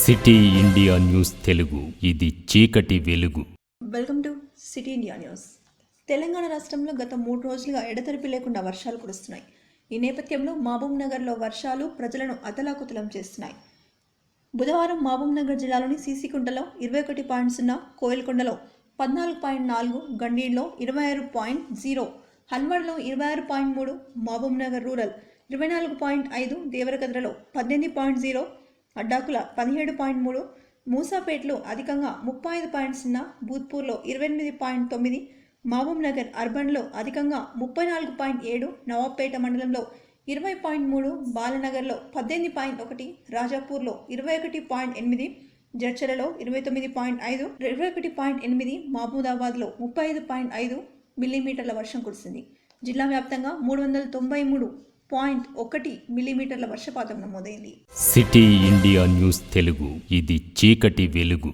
City India news Telugu, ఇది చీకటి వెలుగు. Welcome to city India news. Telangana రాష్ట్రంలో గత 3 రోజులుగా ఎడతెరిపి లేకుండా వర్షాలు కురుస్తున్నాయి. ఈ నేపథ్యంలో మహబూబ్ నగర్లో వర్షాలు ప్రజలను అతలాకుతలం చేస్తున్నాయి. బుధవారం మహబూబ్ నగర్ జిల్లాలోని సీసీకుంటలో 21.0, కోయిల్కొండలో 14.4, గండీలో 26.0, హన్మడ్లో 26.3, మహబూబ్ నగర్ రూరల్ 24.5, దేవరకద్రలో 18.0, అడ్డాకుల 17.3, మూసాపేటలో అధికంగా 35.0, భూత్పూర్లో 28.9, మహబూబ్ నగర్ అర్బన్లో అధికంగా 34.7, నవాబ్పేట మండలంలో 20.3, బాలనగర్లో 18.1, రాజాపూర్లో 21.8, జడ్చలలో 29.5, 21.8, మహబూదాబాద్లో 35.5 మిల్లీమీటర్ల వర్షం కురిసింది. జిల్లా వ్యాప్తంగా 393.1 మిల్లీమీటర్ల వర్షపాతం నమోదైంది. సిటీ ఇండియా న్యూస్ తెలుగు, ఇది చీకటి వెలుగు.